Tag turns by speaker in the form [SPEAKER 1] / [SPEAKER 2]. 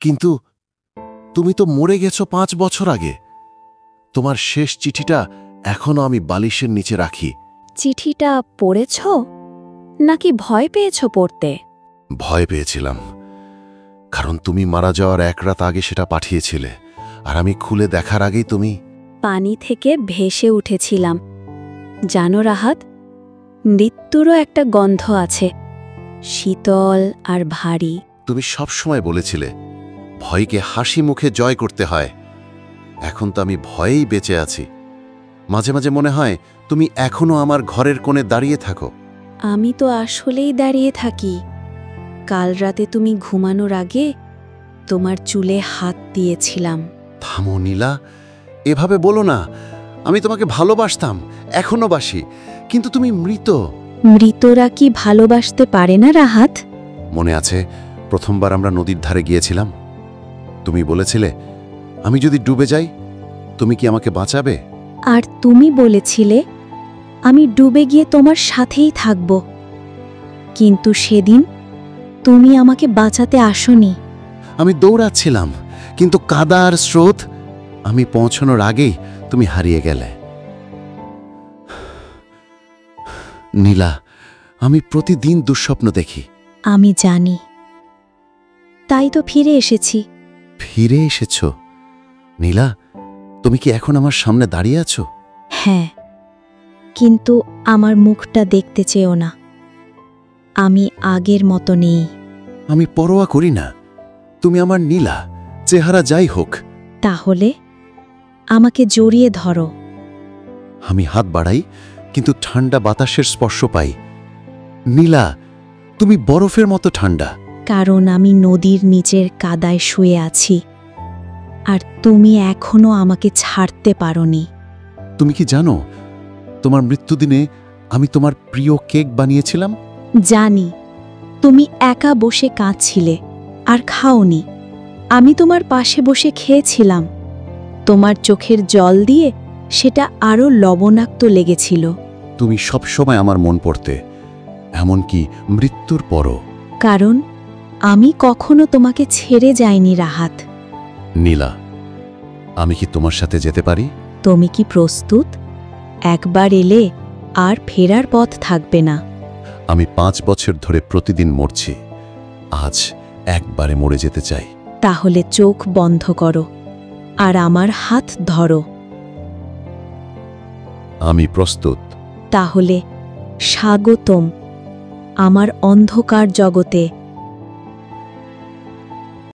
[SPEAKER 1] কিন্তু তুমি তো মরে গেছো 5 বছর আগে। তোমার শেষ চিঠিটা এখনো আমি বালিশের নিচে রাখি।
[SPEAKER 2] চিঠিটা পড়েছ নাকি ভয় পেয়েছ পড়তে?
[SPEAKER 1] ভয় পেয়েছিলাম, কারণ তুমি মারা যাওয়ার 1 রাত আগে সেটা পাঠিয়েছিলে, আর আমি খুলে দেখার আগেই তুমি...
[SPEAKER 2] পানি থেকে ভেসে উঠেছিলাম। জানো রাহাত, মৃত্যুরও একটা গন্ধ আছে, শীতল আর ভারী।
[SPEAKER 1] তুমি সবসময় বলেছিলে ভয়কে হাসি মুখে জয় করতে হয়। এখন তো আমি ভয়েই বেঁচে আছি। মাঝে মাঝে মনে হয় তুমি এখনো আমার ঘরের কোণে দাঁড়িয়ে থাকো।
[SPEAKER 2] আমি তো আসলেই দাঁড়িয়ে থাকি। কাল রাতে তুমি ঘুমানোর আগে তোমার চুলে হাত দিয়েছিলাম।
[SPEAKER 1] থামো নীলা, এভাবে বলো না। আমি তোমাকে ভালোবাসতাম, এখনো বাসি, কিন্তু তুমি মৃত।
[SPEAKER 2] মৃতরা কি ভালোবাসতে পারে না রাহাত?
[SPEAKER 1] মনে আছে প্রথমবার আমরা নদীর ধারে গিয়েছিলাম? তুমি বলেছিলে আমি যদি ডুবে যাই তুমি কি আমাকে বাঁচাবে?
[SPEAKER 2] আর তুমি বলেছিলে আমি ডুবে গিয়ে তোমার সাথেই থাকব। কিন্তু সেদিন তুমি আমাকে বাঁচাতে আসোনি।
[SPEAKER 1] আমি দৌড়াচ্ছিলাম, কিন্তু কাদা আর স্রোত, আমি পৌঁছানোর আগেই তুমি হারিয়ে গেলে। নীলা, আমি প্রতিদিন দুঃস্বপ্ন দেখি।
[SPEAKER 2] আমি জানি, তাই তো ফিরে এসেছি।
[SPEAKER 1] ফিরে এসেছ? নীলা, তুমি কি এখন আমার সামনে দাঁড়িয়ে আছো?
[SPEAKER 2] হ্যাঁ, কিন্তু আমার মুখটা দেখতে চেও না। আমি আগের মতো নেই।
[SPEAKER 1] আমি পরোয়া করি না, তুমি আমার নীলা, চেহারা যাই হোক।
[SPEAKER 2] তাহলে আমাকে জড়িয়ে ধরো।
[SPEAKER 1] আমি হাত বাড়াই, কিন্তু ঠান্ডা বাতাসের স্পর্শ পাই। নীলা, তুমি বরফের মতো ঠান্ডা।
[SPEAKER 2] কারণ আমি নদীর নিচের কাদায় শুয়ে আছি, আর তুমি এখনো আমাকে ছাড়তে পারোনি।
[SPEAKER 1] তুমি কি জানো তোমার মৃত্যুদিনে আমি তোমার প্রিয় কেক বানিয়েছিলাম?
[SPEAKER 2] জানি, তুমি একা বসে কাঁদছিলে আর খাওনি। আমি তোমার পাশে বসে খেয়েছিলাম। তোমার চোখের জল দিয়ে সেটা আরও লবণাক্ত লেগেছিল।
[SPEAKER 1] তুমি সবসময় আমার মন পড়তে, এমনকি মৃত্যুর পরও।
[SPEAKER 2] কারণ আমি কখনো তোমাকে ছেড়ে যাইনি রাহাত।
[SPEAKER 1] নীলা, আমি কি তোমার সাথে যেতে পারি?
[SPEAKER 2] তুমি কি প্রস্তুত? একবার এলে আর ফেরার পথ থাকবে না।
[SPEAKER 1] আমি 5 বছর ধরে প্রতিদিন মরছি, আজ একবারে মরে যেতে চাই।
[SPEAKER 2] তাহলে চোখ বন্ধ করো আর আমার হাত ধরো।
[SPEAKER 1] আমি প্রস্তুত।
[SPEAKER 2] তাহলে স্বাগতম আমার অন্ধকার জগতে।